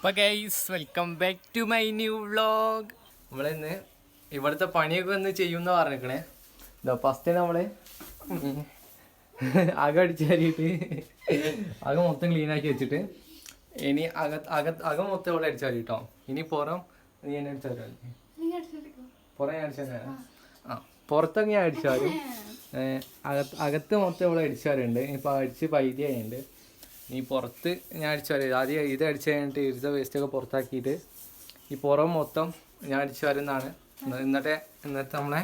അപ്പോൾ guys welcome back to my new vlog. നമ്മളിന്ന് ഇവിടുത്തെ പണിയൊക്കെ ഒന്ന് ചെയ്യുമെന്ന് പറഞ്ഞിരിക്കണേ. ഇതാ ഫസ്റ്റ് നമ്മൾ അകം അടിച്ച് കയറിയിട്ട് അകം മൊത്തം ക്ലീനാക്കി വെച്ചിട്ട് ഇനി അകം മൊത്തം ഇവിടെ അടിച്ചാൽ മതി കേട്ടോ. ഇനി പുറം നീ എന്നെ അടിച്ചാൽ പുറം ഞാൻ അടിച്ചാൽ ആ പുറത്തൊക്കെ ഞാൻ അടിച്ചാൽ അകത്ത് മൊത്തം ഇവിടെ അടിച്ചാലുണ്ട്. ഇപ്പോൾ അടിച്ച് പൈതിയായുണ്ട്. ഈ പുറത്ത് ഞാൻ അടിച്ചു വരും. ആദ്യം ഇത് അടിച്ച് കഴിഞ്ഞിട്ട് ഇരുത്ത വേസ്റ്റൊക്കെ പുറത്താക്കിയിട്ട് ഈ പുറം മൊത്തം ഞാൻ അടിച്ചു വരുന്നതാണ് ഇന്നത്തെ നമ്മളെ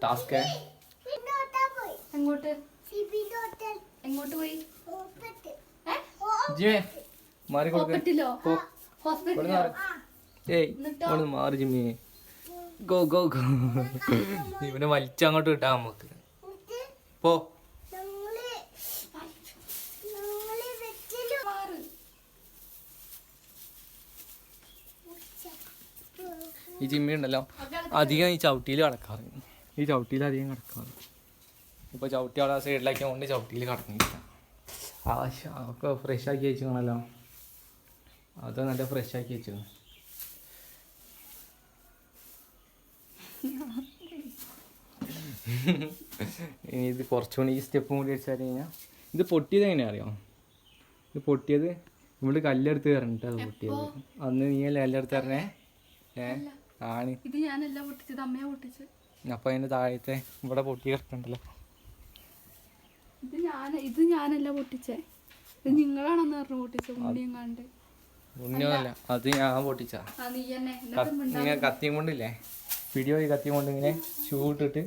ടാസ്ക്. ജിമേ മാറി കൊടുക്കേ മാറി ജിമ്മി ഗോ ഗോ ഗോ. ഇവനെ വലിച്ചങ്ങോട്ട് കിട്ടാ നമുക്ക്. പോ ഈ ജിമ്മി ഉണ്ടല്ലോ അധികം ഈ ചവിട്ടിയിൽ കിടക്കാറ്. ഈ ചവിട്ടിയിൽ അധികം കിടക്കാറ്. ഇപ്പോൾ ചവിട്ടി അവിടെ സൈഡിലാക്കി കൊണ്ട് ചവിട്ടിയിൽ കിടക്കുന്നില്ല. ഒക്കെ ഫ്രഷ് ആക്കി വെച്ചിരിക്കണല്ലോ. അത് നല്ല ഫ്രഷ് ആക്കി വെച്ചു. ഇനി ഇത് കുറച്ചുകൂടി ഈ സ്റ്റെപ്പും കൂടി അടിച്ചാൽ കഴിഞ്ഞാൽ ഇത് പൊട്ടിയത് എങ്ങനെയാ അറിയോ? ഇത് പൊട്ടിയത് ഇവിടെ കല്ലെടുത്ത് കയറിട്ട് അത് പൊട്ടിയത്. അന്ന് നീയല്ലേ കല്ലെടുത്ത് കയറണേ? ആണ് ഇത് ഞാനല്ല പൊട്ടിച്ചത്, അമ്മയെ പൊട്ടിച്ചത്. അപ്പൊ അതിന്റെ താഴത്തെ ഇവിടെ പൊട്ടി കിടക്കണ്ടല്ലോ. ഇത് ഞാനല്ല പൊട്ടിച്ചേ, ഇത് നിങ്ങളാണെന്ന് പറഞ്ഞു പൊട്ടിച്ചത്. ഉണ്ണിയും കണ്ട് ഉണ്ണിയല്ല, അത് ഞാൻ പൊട്ടിച്ചാ. ഇങ്ങനെ കത്തിയും കൊണ്ടില്ലേ വീഡിയോ ഈ കത്തിയും കൊണ്ട് ഇങ്ങനെ ഷൂ ഇട്ടിട്ട്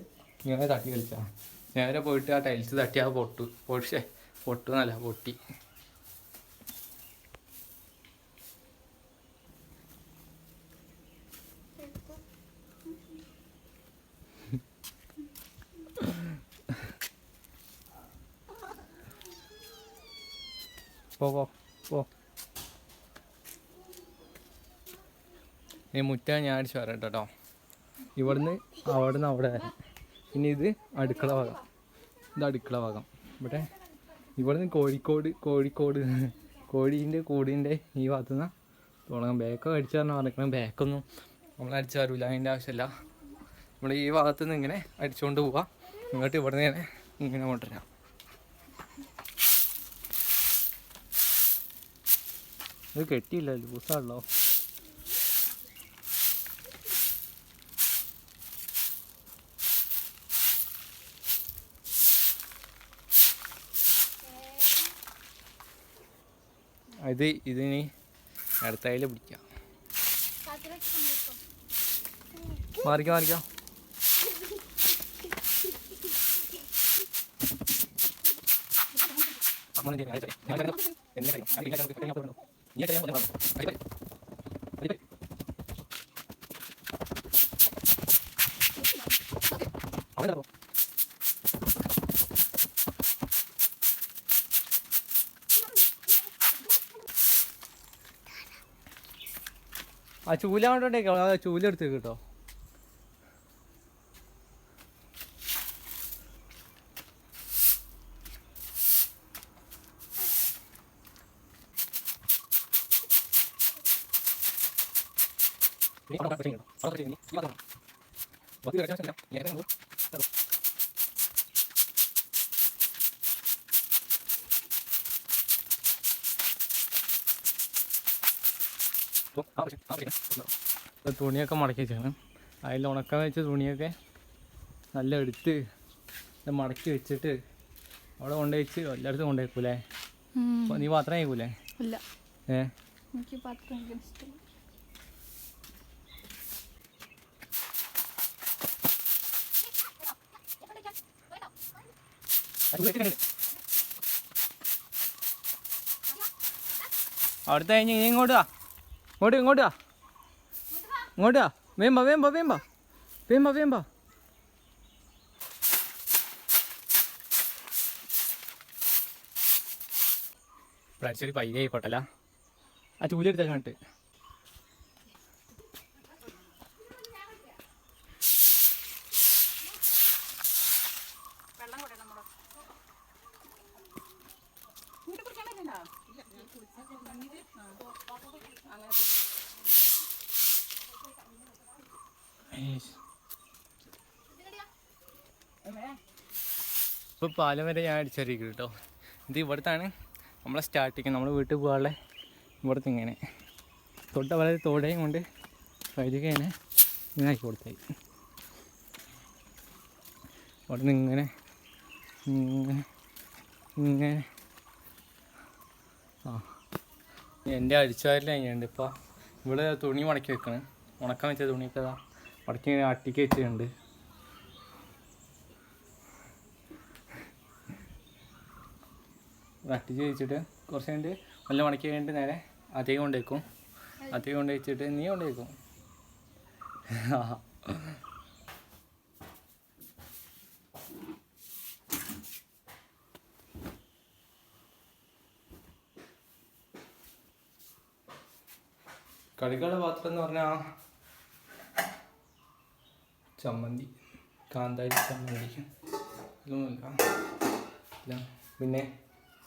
ഇങ്ങനെ തട്ടി കളിച്ചാ. നേരെ പോയിട്ട് ആ ടൈൽസ് തട്ടി ആ പൊട്ടുന്നല്ല പൊട്ടി. പോ ഈ മുറ്റ ഞാൻ അടിച്ചു വരാം കേട്ടോ. അവിടുന്ന് അവിടെ വരാം. പിന്നെ ഇത് അടുക്കള ഭാഗം. ഇത് അടുക്കള ഭാഗം. ഇവിടുന്ന് കോഴീൻ്റെ കൂടിൻ്റെ ഈ ഭാഗത്തുനിന്ന് തുടങ്ങാം. ബാക്കൊക്കെ അടിച്ചു തരണം പറഞ്ഞിരിക്കണം. ബാക്കൊന്നും നമ്മൾ അടിച്ചു തരില്ല, അതിൻ്റെ ആവശ്യമില്ല. നമ്മൾ ഈ ഭാഗത്തുനിന്ന് ഇങ്ങനെ അടിച്ചുകൊണ്ട് പോവാം. ഇങ്ങോട്ട് ഇവിടുന്ന് ഇങ്ങനെ കൊണ്ടുവരാം. ഇത് കെട്ടിയില്ല, ലൂസാണല്ലോ. ഇതിനി അടുത്തതിൽ പിടിക്കാം. മാറിക്കോ ആ ചൂല കൊണ്ടോണ്ടേക്കോ. ആ ചൂല എടുത്ത് കേട്ടോ. തുണിയൊക്കെ മടക്കി വെച്ചാണ്. അതിൽ ഉണക്കാൻ വെച്ച തുണിയൊക്കെ നല്ല എടുത്ത് മടക്കി വെച്ചിട്ട് അവിടെ കൊണ്ടുവച്ച് എല്ലായിടത്തും കൊണ്ടുവയ്ക്കൂലേ? നീ പാത്രം കഴിക്കൂലേ? എനിക്ക് പാത്രം ഇഷ്ടം. അവിടുത്തെ കഴിഞ്ഞ് ഇനി ഇങ്ങോട്ട് വാ. വേമ്പ പ്രാവശ്യം പൈക ആയിക്കോട്ടല്ല. ആ ചൂലെടുത്ത കണ്ടിട്ട് ഇപ്പോൾ പാലം വരെ ഞാൻ അടിച്ചറിയിക്കും കേട്ടോ. ഇത് ഇവിടുത്താണ് നമ്മളെ സ്റ്റാർട്ടിങ്. നമ്മൾ വീട്ടിൽ പോകാനുള്ള ഇവിടുത്തെ ഇങ്ങനെ തൊട്ട വളരെ തോടയും കൊണ്ട് വരികയാണ് ഇങ്ങനെ ആക്കി കൊടുത്തായി. അവിടെ നിന്ന് ഇങ്ങനെ ഇങ്ങനെ ഇങ്ങനെ എൻ്റെ അടിച്ചുവാരില്ല കഴിഞ്ഞുണ്ട്. ഇപ്പോൾ ഇവിടെ തുണി മടക്കി വെക്കണം. ഉണക്കാൻ വെച്ച തുണിയൊക്കെ മടക്കി ഇങ്ങനെ അട്ടിക്ക് വെച്ചിട്ടുണ്ട്. അട്ടിച്ച് വെച്ചിട്ട് കുറച്ച് കഴിഞ്ഞിട്ട് നല്ല മടക്കി കഴിഞ്ഞിട്ട് നേരെ അധികം കൊണ്ടുവയ്ക്കും. അധികം കൊണ്ട് വെച്ചിട്ട് നീ കൊണ്ടുവയ്ക്കും. കളികളുടെ പാത്രം എന്ന് പറഞ്ഞാൽ ചമ്മന്തി, കാന്താരി ചമ്മന്തി അതൊന്നുമില്ല. പിന്നെ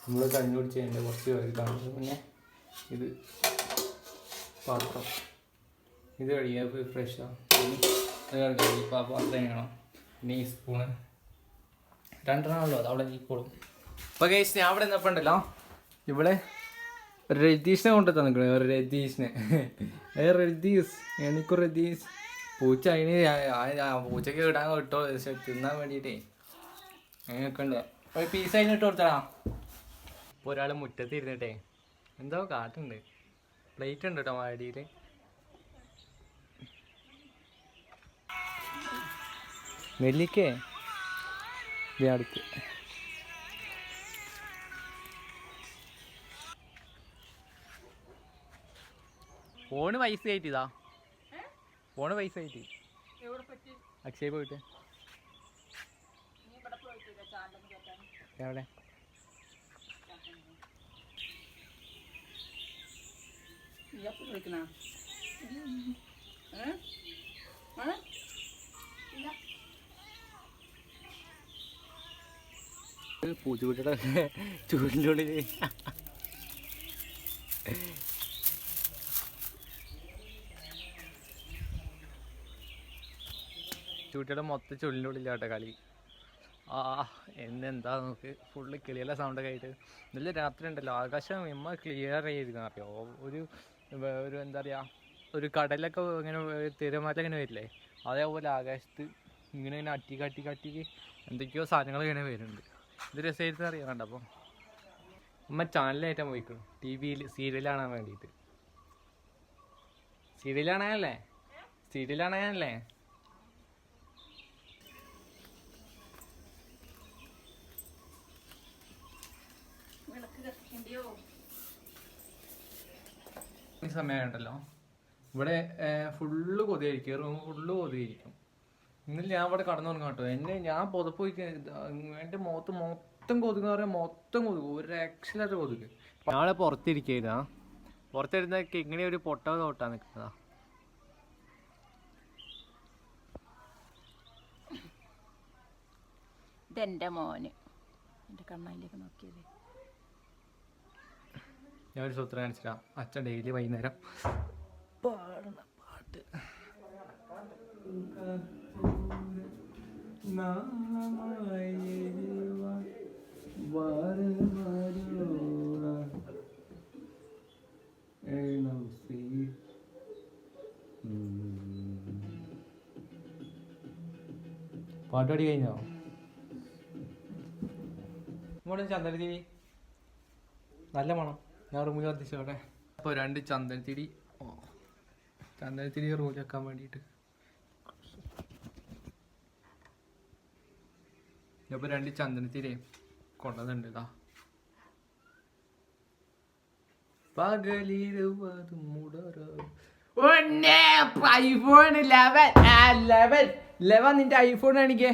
നമ്മൾ കഞ്ഞി കുടിച്ചതിൻ്റെ കുറച്ച് കഴുകാണ്. പിന്നെ ഇത് പാത്രം, ഇത് കഴുകിയാൽ ഫ്രഷാണ്. പിന്നെ അത് കഴുകി പാത്രം വേണം. പിന്നെ ഈ സ്പൂണ് 2 അത് അവിടെ നീക്കോളും. അപ്പോൾ കേസ് ഞാൻ അവിടെ നിന്നപ്പോൾ ഉണ്ടല്ലോ, ഇവിടെ രതീഷിനെ കൊണ്ട് തന്നിക്കണേ. രതീഷിനെ രതീഷ് എനിക്കു രതീഷ് പൂച്ച. അതിന് പൂച്ചയ്ക്ക് ഇടാൻ കിട്ടോ തിന്നാൻ വേണ്ടിയിട്ടേ അങ്ങനെയൊക്കെ ഉണ്ട്. ഒരു പീസ് അതിന് ഇട്ട് കൊടുത്തടാ. ഇപ്പോൾ ഒരാൾ മുറ്റത്ത് ഇരുന്നിട്ടേ എന്തോ കാട്ടുണ്ട്. പ്ലേറ്റ് ഉണ്ട് കേട്ടോ വാടിയിൽ. നെല്ലിക്കേ അടുത്ത് ഫോണ് പൈസ ആയിട്ടിതാ. ഫോണ് പൈസ ആയിട്ട് അക്ഷയ പോയിട്ട് എവിടെ പൂച്ചക്കുട്ടിയുടെ ചൂടിൻ്റെ ഉള്ളിൽ ചൂട്ടിയുടെ മൊത്തം ചുള്ളിൻ്റെ ഉള്ളിലാട്ടെ കളി. എന്നെന്താ നോക്ക് ഫുള്ള് കിളിയുള്ള സൗണ്ടൊക്കെ ആയിട്ട്. നല്ല രാത്രി ഉണ്ടല്ലോ, ആകാശം എമ്മ ക്ലിയർ ചെയ്തിരിക്കണം അറിയോ. ഒരു എന്താ പറയുക, ഒരു കടലൊക്കെ ഇങ്ങനെ തിരമാറ്റ ഇങ്ങനെ വരില്ലേ, അതേപോലെ ആകാശത്ത് ഇങ്ങനെ ഇങ്ങനെ അട്ടിക്ക് എന്തൊക്കെയോ സാധനങ്ങൾ ഇങ്ങനെ വരുന്നുണ്ട്. ഇത് രസമായിട്ട് അറിയാൻ വേണ്ട. അപ്പോൾ അമ്മ ചാനലായിട്ടാ പോയിക്കണം, TV-യിൽ സീരിയൽ കാണാൻ വേണ്ടിയിട്ട്. സീരിയൽ കാണാനല്ലേ ഈ സമയമുണ്ടല്ലോ ഇവിടെ ഫുള്ള് കൊതിയായിരിക്കും. റൂം ഫുള്ള് കൊതിയായിരിക്കും. ഇന്നലെ ഞാൻ ഇവിടെ കടന്നുറങ്ങാം കേട്ടോ. ഞാൻ പുതപ്പ് പോയി എൻ്റെ മുഖത്ത് മൊത്തം കൊതുക് പറയാൻ മൊത്തം കൊതുക്, ഒരു രക്ഷയില്ലാത്ത കൊതുക്. നാളെ പുറത്തിരിക്കുക, പുറത്തിരുന്നൊക്കെ ഇങ്ങനെ ഒരു പൊട്ട തോട്ടാ നിൽക്കുന്നതാ. ഇതെൻ്റെ മോന് എൻ്റെ കണ്ണായിലേക്ക് നോക്കിയത്. ഞാൻ ഒരു സൂത്രം കാണിച്ചിട്ടാ. അച്ഛൻ ഡെയിലി വൈകുന്നേരം പാടുന്ന പാട്ട്. പാട്ടുപാടി കഴിഞ്ഞോ? ഇങ്ങോട്ട് ചന്ദനത്തിരി നല്ല മണം. ഞാൻ റൂമിൽ കത്തിച്ചോട്ടെ. അപ്പോൾ 2 ചന്ദനത്തിരി റൂമിൽ വെക്കാൻ വേണ്ടിയിട്ട്. അപ്പോൾ 2 ചന്ദനത്തിരി കൊണ്ടതുണ്ട്. ഇതാ പകലിരുവതും ഐഫോൺ 11 നിന്റെ ഐഫോൺ കാണിക്കേ.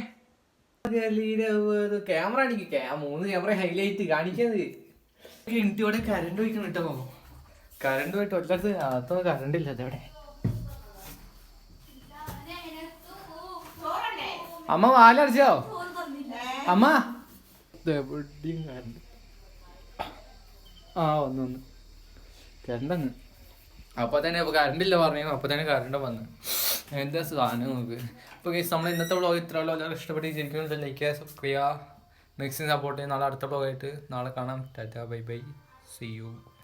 ക്യാമറ കാണിക്കേ. 3 ക്യാമറ ഹൈലൈറ്റ് കാണിക്കുന്നത്. ഇവിടെ കറണ്ട് പോയിക്കണം കേട്ടോ. കറണ്ട് പോയിട്ട് ഒരിടത്ത് അകത്തൊന്നും കറണ്ട് ഇല്ല. അതെവിടെ അമ്മ വാലടിച്ചോ? അമ്മ എവിടെയും കറണ്ട്. വന്നു കറണ്ട് വന്ന്. അപ്പൊ തന്നെ കറണ്ട് ഇല്ല പറഞ്ഞു. അപ്പൊ തന്നെ കറണ്ട് വന്ന്. എന്താ സാധനം നോക്ക്. അപ്പോൾ ഗൈസ് നമ്മൾ ഇന്നത്തെ വ്ളോഗ് ഇത്ര എല്ലാവരും ഇഷ്ടപ്പെട്ട് ശരിക്കും ലൈക്ക് ചെയ്യുക, സബ്സ്ക്രൈബ് ചെയ്യുക, നെക്സ്റ്റ് സപ്പോർട്ട് ചെയ്യുക. നാളെ അടുത്ത വ്ളോഗായിട്ട് നാളെ കാണാം. Tata bye bye, see U.